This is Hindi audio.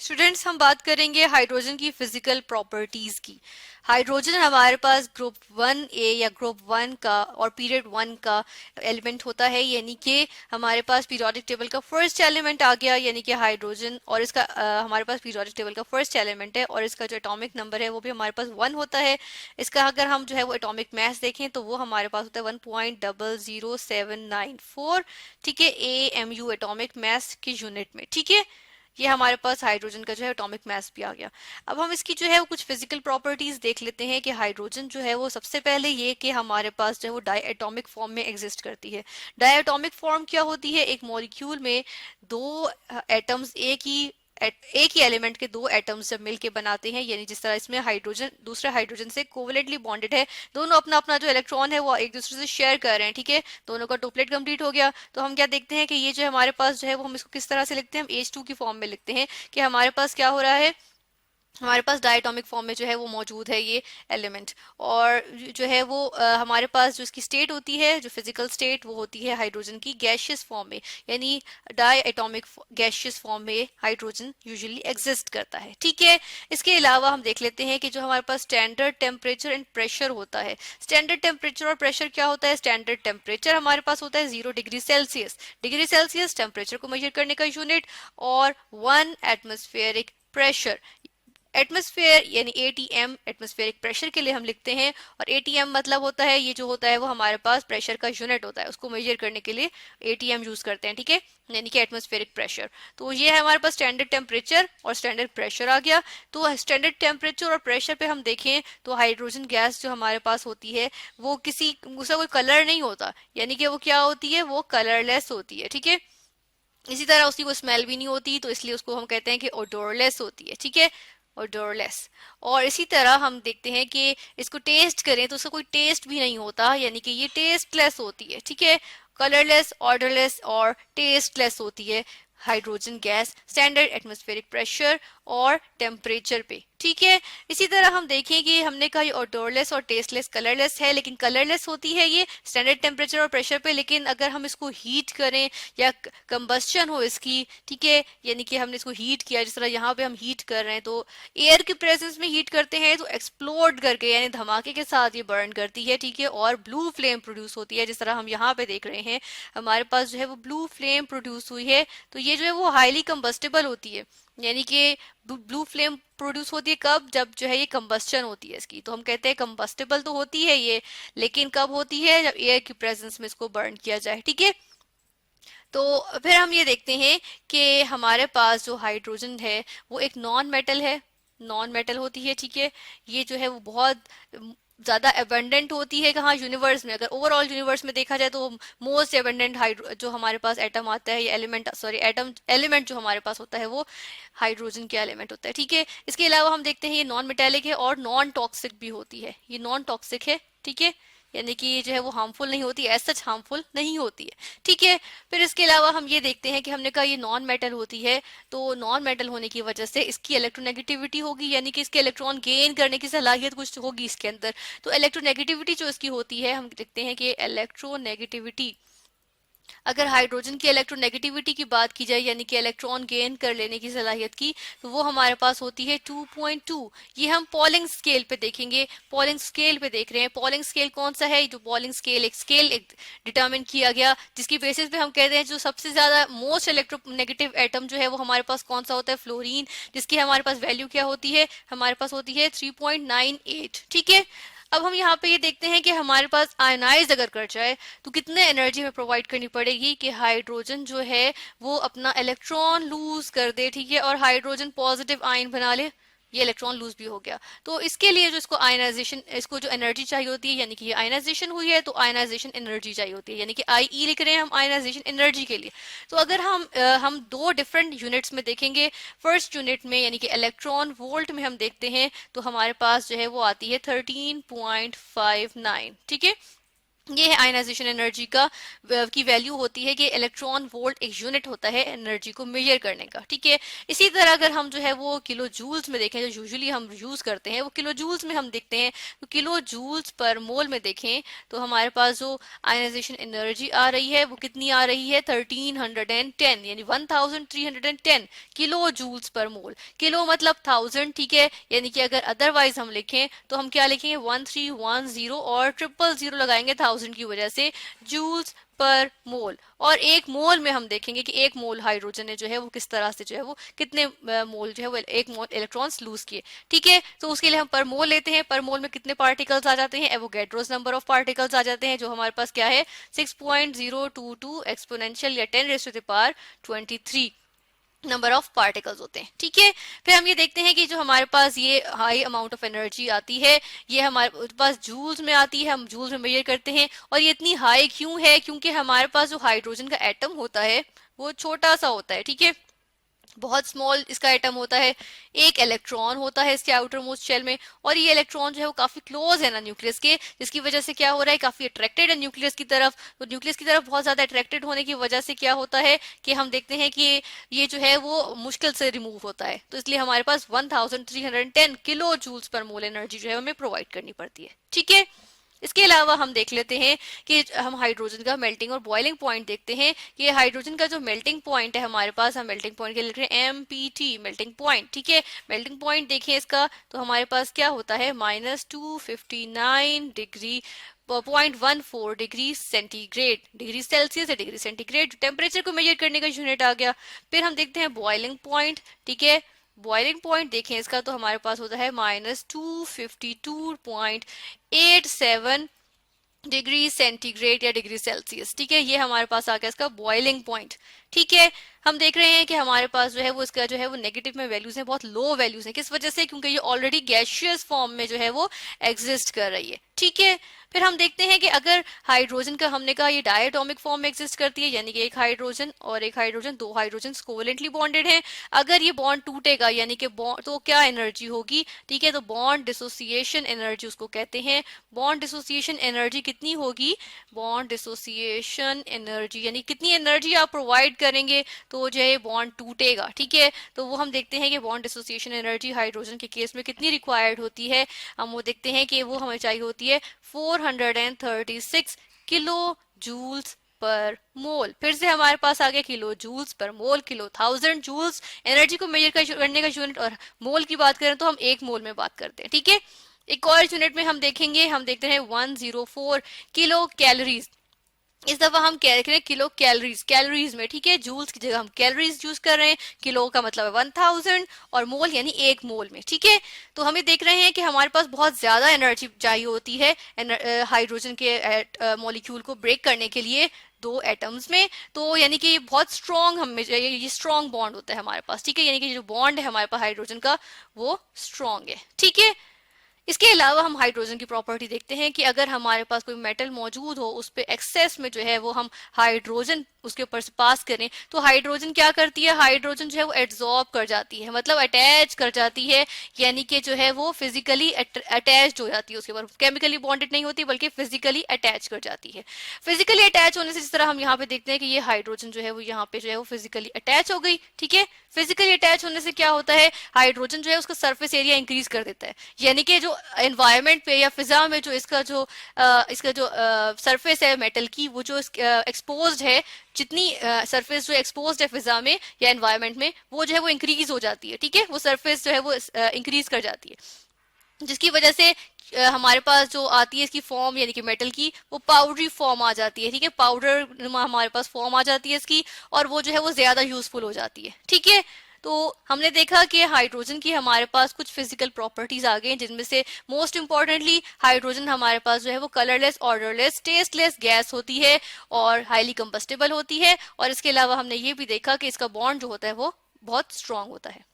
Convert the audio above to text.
स्टूडेंट्स, हम बात करेंगे हाइड्रोजन की फिजिकल प्रॉपर्टीज की। हाइड्रोजन हमारे पास ग्रुप 1A या ग्रुप 1 का और पीरियड 1 का एलिमेंट होता है, यानी कि हमारे पास पीरियोडिक टेबल का फर्स्ट एलिमेंट आ गया, यानी कि हाइड्रोजन। और इसका हमारे पास पीरियोडिक टेबल का फर्स्ट एलिमेंट है और इसका जो एटॉमिक नंबर है वो भी हमारे पास 1 होता है। इसका अगर हम जो है वो एटॉमिक मास देखें तो वो हमारे पास होता है 1.00794। ठीक है, AMU एटॉमिक मास की यूनिट में। ठीक है, ये हमारे पास हाइड्रोजन का जो है एटॉमिक मास भी आ गया। अब हम इसकी जो है वो कुछ फिजिकल प्रॉपर्टीज देख लेते हैं कि हाइड्रोजन जो है वो सबसे पहले ये कि हमारे पास जो है वो डाई एटॉमिक फॉर्म में एग्जिस्ट करती है। डाई एटॉमिक फॉर्म क्या होती है? एक मॉलिक्यूल में दो एटम्स एक ही एलिमेंट के दो एटम्स जब मिलके बनाते हैं, यानी जिस तरह इसमें हाइड्रोजन दूसरे हाइड्रोजन से कोवलेंटली बॉन्डेड है, दोनों अपना अपना जो इलेक्ट्रॉन है वो एक दूसरे से शेयर कर रहे हैं। ठीक है, दोनों का डुप्लेट कंप्लीट हो गया। तो हम क्या देखते हैं कि ये जो हमारे पास जो है वो हम इसको किस तरह से लिखते हैं? हम H2 की फॉर्म में लिखते हैं कि हमारे पास क्या हो रहा है, हमारे पास डायटोमिक फॉर्म में जो है वो मौजूद है ये एलिमेंट। और जो है वो हमारे पास जो इसकी स्टेट होती है, जो फिजिकल स्टेट, वो होती है हाइड्रोजन की गैशियस फॉर्म में, यानी डायटोमिक गैशियस फॉर्म में हाइड्रोजन यूजुअली एग्जिस्ट करता है। ठीक है, इसके अलावा हम देख लेते हैं कि जो हमारे पास स्टैंडर्ड टेम्परेचर एंड प्रेशर होता है। स्टैंडर्ड टेम्परेचर और प्रेशर क्या होता है? स्टैंडर्ड टेम्परेचर हमारे पास होता है 0 degree Celsius. Degree Celsius temperature को मेजर करने का यूनिट, और 1 एटमोस्फेरिक प्रेशर, एटमॉस्फेयर यानी एटीएम एटमॉस्फेरिक प्रेशर के लिए हम लिखते हैं। और एटीएम मतलब होता है, ये जो होता है वो हमारे पास प्रेशर का यूनिट होता है, उसको मेजर करने के लिए एटीएम यूज करते हैं। ठीक है, यानी कि एटमॉस्फेरिक प्रेशर। तो ये है हमारे पास स्टैंडर्ड टेम्परेचर और स्टैंडर्ड प्रेशर आ गया। तो स्टैंडर्ड टेम्परेचर और प्रेशर पे हम देखें तो हाइड्रोजन गैस जो हमारे पास होती है वो उसका कोई कलर नहीं होता, यानी कि वो क्या होती है? वो कलरलेस होती है। ठीक है, इसी तरह उसकी कोई स्मेल भी नहीं होती, तो इसलिए उसको हम कहते हैं कि ओडोरलेस होती है। ठीक है, ओडोरलेस। और इसी तरह हम देखते हैं कि इसको टेस्ट करें तो उसका कोई टेस्ट भी नहीं होता, यानी कि ये टेस्टलेस होती है। ठीक है, कलरलेस, ऑर्डरलेस और टेस्टलेस होती है hydrogen gas standard atmospheric pressure और टेम्परेचर पे। ठीक है, इसी तरह हम देखें कि हमने कहा ये ओडोरलेस और टेस्टलेस, कलरलेस है, लेकिन कलरलेस होती है ये स्टैंडर्ड टेम्परेचर और प्रेशर पे। लेकिन अगर हम इसको हीट करें या कंबस्शन हो इसकी, ठीक है, यानी कि हमने इसको हीट किया, जिस तरह यहाँ पे हम हीट कर रहे हैं, तो एयर के प्रेजेंस में हीट करते हैं तो एक्सप्लोड करके यानी धमाके के साथ ये बर्न करती है। ठीक है, और ब्लू फ्लेम प्रोड्यूस होती है, जिस तरह हम यहाँ पे देख रहे हैं हमारे पास जो है वो ब्लू फ्लेम प्रोड्यूस हुई है। तो ये जो है वो हाईली कंबस्टेबल होती है, यानी कि ब्लू फ्लेम प्रोड्यूस होती है कब? जब जो है ये कंबस्शन होती है इसकी। तो हम कहते हैं कंबस्टेबल तो होती है ये, लेकिन कब होती है? जब एयर की प्रेजेंस में इसको बर्न किया जाए। ठीक है, तो फिर हम ये देखते हैं कि हमारे पास जो हाइड्रोजन है वो एक नॉन मेटल है, नॉन मेटल होती है। ठीक है, ये जो है वो बहुत ज्यादा एबंडेंट होती है। कहाँ? यूनिवर्स में। अगर ओवरऑल यूनिवर्स में देखा जाए तो मोस्ट एबंडेंट हाइड्रो जो हमारे पास एटम आता है, ये एलिमेंट, सॉरी एलिमेंट जो हमारे पास होता है वो हाइड्रोजन के एलिमेंट होता है। ठीक है, इसके अलावा हम देखते हैं ये नॉन मेटेलिक है और नॉन टॉक्सिक भी होती है। ये नॉन टॉक्सिक है। ठीक है, यानी कि ये जो है वो हार्मफुल नहीं होती, एज सच हार्मफुल नहीं होती है। ठीक है, फिर इसके अलावा हम ये देखते हैं कि हमने कहा ये नॉन मेटल होती है, तो नॉन मेटल होने की वजह से इसकी इलेक्ट्रोनेगेटिविटी होगी, यानी कि इसके इलेक्ट्रॉन गेन करने की सलाहियत कुछ होगी इसके अंदर। तो इलेक्ट्रोनेगेटिविटी जो इसकी होती है, हम देखते हैं कि इलेक्ट्रोनेगेटिविटी, अगर हाइड्रोजन की इलेक्ट्रोनेगेटिविटी की बात की जाए, यानी कि इलेक्ट्रॉन गेन कर लेने की सलाहियत की, तो वो हमारे पास होती है 2.2। ये हम पॉलिंग स्केल पे देखेंगे। पॉलिंग स्केल पे देख रहे हैं, पॉलिंग स्केल कौन सा है? जो पॉलिंग स्केल एक डिटरमिन किया गया, जिसकी बेसिस पे हम कहते हैं जो सबसे ज्यादा मोस्ट इलेक्ट्रोनेगेटिव एटम जो है वो हमारे पास कौन सा होता है? फ्लोरीन, जिसकी हमारे पास वैल्यू क्या होती है? हमारे पास होती है 3.98। ठीक है, अब हम यहाँ पे ये देखते हैं कि हमारे पास आयनाइज अगर कर जाए तो कितने एनर्जी में प्रोवाइड करनी पड़ेगी कि हाइड्रोजन जो है वो अपना इलेक्ट्रॉन लूज कर दे। ठीक है, और हाइड्रोजन पॉजिटिव आयन बना ले, ये इलेक्ट्रॉन लूज भी हो गया। तो इसके लिए जो इसको आयनाइजेशन, इसको जो एनर्जी चाहिए होती है, यानी कि ये आयनाइजेशन हुई है तो आयनाइजेशन एनर्जी चाहिए होती है, यानी कि आई लिख रहे हैं हम आयनाइजेशन एनर्जी के लिए। तो अगर हम दो डिफरेंट यूनिट्स में देखेंगे, फर्स्ट यूनिट में यानी कि इलेक्ट्रॉन वोल्ट में हम देखते हैं तो हमारे पास जो है वो आती है 13.59। ठीक है, ये है आयनाइजेशन एनर्जी का की वैल्यू होती है कि इलेक्ट्रॉन वोल्ट एक यूनिट होता है एनर्जी को मेजर करने का, ठीक है। इसी तरह अगर हम जो है वो किलो जूल्स में देखें, जो यूजुअली हम यूज करते हैं वो किलो जूल्स में हम देखते हैं, तो किलो जूल्स पर मोल में देखें तो हमारे पास जो आयनाइजेशन एनर्जी आ रही है वो कितनी आ रही है, 1310, यानी 1310 किलो जूल्स पर मोल। किलो मतलब 1000, ठीक है, यानी कि अगर अदरवाइज हम लिखें तो हम क्या लिखेंगे, 1310 और 000 लगाएंगे 1000 की वजह से, जूल्स पर मोल। और एक मोल में हम देखेंगे कि एक मोल हाइड्रोजन ने जो है वो किस तरह से जो है वो कितने मोल जो है वो एक मोल इलेक्ट्रॉन्स लूज किए, ठीक है। तो उसके लिए हम पर मोल लेते हैं, पर मोल में कितने पार्टिकल्स आ जाते हैं, एवोगैड्रोस नंबर ऑफ पार्टिकल्स आ जाते हैं, जो हमारे पास क्या है 6.022 एक्सपोनेंशियल या 10⁻23 नंबर ऑफ पार्टिकल्स होते हैं, ठीक है। फिर हम ये देखते हैं कि जो हमारे पास ये हाई अमाउंट ऑफ एनर्जी आती है ये हमारे पास जूल्स में आती है, हम जूल्स में मेजर करते हैं। और ये इतनी हाई क्यों है, क्योंकि हमारे पास जो हाइड्रोजन का एटम होता है वो छोटा सा होता है, ठीक है, बहुत स्मॉल इसका एटम होता है। एक इलेक्ट्रॉन होता है इसके आउटर मोस्ट शेल में, और ये इलेक्ट्रॉन जो है वो काफी क्लोज है ना न्यूक्लियस के, जिसकी वजह से क्या हो रहा है, काफी अट्रैक्टेड है न्यूक्लियस की तरफ। तो न्यूक्लियस की तरफ बहुत ज्यादा अट्रैक्टेड होने की वजह से क्या होता है कि हम देखते हैं कि ये जो है वो मुश्किल से रिमूव होता है। तो इसलिए हमारे पास 1310 किलो जूल्स पर मोल एनर्जी जो है हमें प्रोवाइड करनी पड़ती है, ठीक है। इसके अलावा हम देख लेते हैं कि हम हाइड्रोजन का मेल्टिंग और बॉइलिंग पॉइंट देखते हैं कि हाइड्रोजन का जो मेल्टिंग पॉइंट है हमारे पास, हम मेल्टिंग पॉइंट के लिए लिख रहे हैं MPT, मेल्टिंग पॉइंट, ठीक है। मेल्टिंग पॉइंट देखें इसका, तो हमारे पास क्या होता है -259 degree 0.14 degree centigrade, degree Celsius या डिग्री सेंटीग्रेड टेम्परेचर को मेजर करने का यूनिट आ गया। फिर हम देखते हैं बॉइलिंग पॉइंट, ठीक है। बॉइलिंग पॉइंट देखें इसका, तो हमारे पास होता है -252.87 डिग्री सेंटीग्रेड या डिग्री सेल्सियस, ठीक है। ये हमारे पास आ गया इसका बॉइलिंग पॉइंट, ठीक है। हम देख रहे हैं कि हमारे पास जो है वो इसका जो है वो नेगेटिव में वैल्यूज हैं, बहुत लो वैल्यूज हैं, किस वजह से, क्योंकि ये ऑलरेडी गैसियस फॉर्म में जो है वो एग्जिस्ट कर रही है, ठीक है। फिर हम देखते हैं कि अगर हाइड्रोजन का हमने कहा ये डायटोमिक फॉर्म में एग्जिस्ट करती है, यानी कि एक हाइड्रोजन और एक हाइड्रोजन, दो हाइड्रोजन कोवेलेंटली बॉन्डेड हैं। अगर ये बॉन्ड टूटेगा यानी कि बॉन्ड, तो क्या एनर्जी होगी, ठीक है, तो बॉन्ड डिसोसिएशन एनर्जी उसको कहते हैं। बॉन्ड डिसोसिएशन एनर्जी कितनी होगी, बॉन्ड डिसोसिएशन एनर्जी यानी कितनी एनर्जी आप प्रोवाइड करेंगे तो जो है बॉन्ड टूटेगा, ठीक है। तो वो हम देखते हैं कि बॉन्ड डिसोसिएशन एनर्जी हाइड्रोजन के केस में कितनी रिक्वायर्ड होती है, हम वो देखते हैं कि वो हमें चाहिए होती है 436 किलो जूल्स पर मोल। फिर से हमारे पास आ गया किलो जूल्स पर मोल, किलो 1000 जूल्स एनर्जी को मेजर करने का यूनिट, और मोल की बात करें तो हम एक मोल में बात करते हैं, ठीक है। एक और यूनिट में हम देखेंगे, हम देखते हैं 104 किलो कैलोरीज। इस दफा हम क्या देख रहे हैं, किलो कैलोरीज, कैलोरीज में, ठीक है, जूल्स की जगह हम कैलोरीज यूज कर रहे हैं। किलो का मतलब है 1000 और मोल यानी एक मोल में, ठीक है। तो हमें देख रहे हैं कि हमारे पास बहुत ज्यादा एनर्जी चाहिए होती है हाइड्रोजन के मॉलिक्यूल को ब्रेक करने के लिए दो एटम्स में। तो यानी कि बहुत स्ट्रॉन्ग हमें ये स्ट्रॉन्ग बॉन्ड होता है हमारे पास, ठीक है, यानी कि जो बॉन्ड है हमारे पास हाइड्रोजन का वो स्ट्रॉन्ग है, ठीक है। इसके अलावा हम हाइड्रोजन की प्रॉपर्टी देखते हैं कि अगर हमारे पास कोई मेटल मौजूद हो उस पे एक्सेस में जो है वो हम हाइड्रोजन उसके ऊपर से पास करें, तो हाइड्रोजन क्या करती है, हाइड्रोजन जो है वो एड्सॉर्ब कर जाती है, मतलब अटैच कर जाती है, यानी कि जो है वो फिजिकली अटैच्ड हो जाती है उसके ऊपर, केमिकली बॉन्डेड नहीं होती बल्कि फिजिकली अटैच कर जाती है। फिजिकली अटैच होने से जिस तरह हम यहाँ पे देखते हैं कि ये हाइड्रोजन जो है वो यहाँ पे जो है वो फिजिकली अटैच हो गई, ठीक है। फिजिकली अटैच होने से क्या होता है, हाइड्रोजन जो है उसका सरफेस एरिया इंक्रीज कर देता है, यानी कि जो एनवायरमेंट पे या फिजा में जो इसका जो सरफेस है मेटल की, वो जो एक्सपोज्ड है, जितनी सरफेस जो एक्सपोज्ड है फिजा में या एनवायरमेंट में, वो जो है वो इंक्रीज हो जाती है, ठीक है, वो सरफेस जो है वो इंक्रीज कर जाती है, जिसकी वजह से हमारे पास जो आती है इसकी फॉर्म यानी कि मेटल की, वो पाउडरी फॉर्म आ जाती है, ठीक है, पाउडर हमारे पास फॉर्म आ जाती है इसकी, और वो जो है वो ज्यादा यूजफुल हो जाती है, ठीक है। तो हमने देखा कि हाइड्रोजन की हमारे पास कुछ फिजिकल प्रॉपर्टीज आ गई, जिनमें से मोस्ट इंपॉर्टेंटली हाइड्रोजन हमारे पास जो है वो कलरलेस, ऑर्डरलेस, टेस्टलेस गैस होती है और हाईली कंबस्टेबल होती है। और इसके अलावा हमने ये भी देखा कि इसका बॉन्ड जो होता है वो बहुत स्ट्रांग होता है।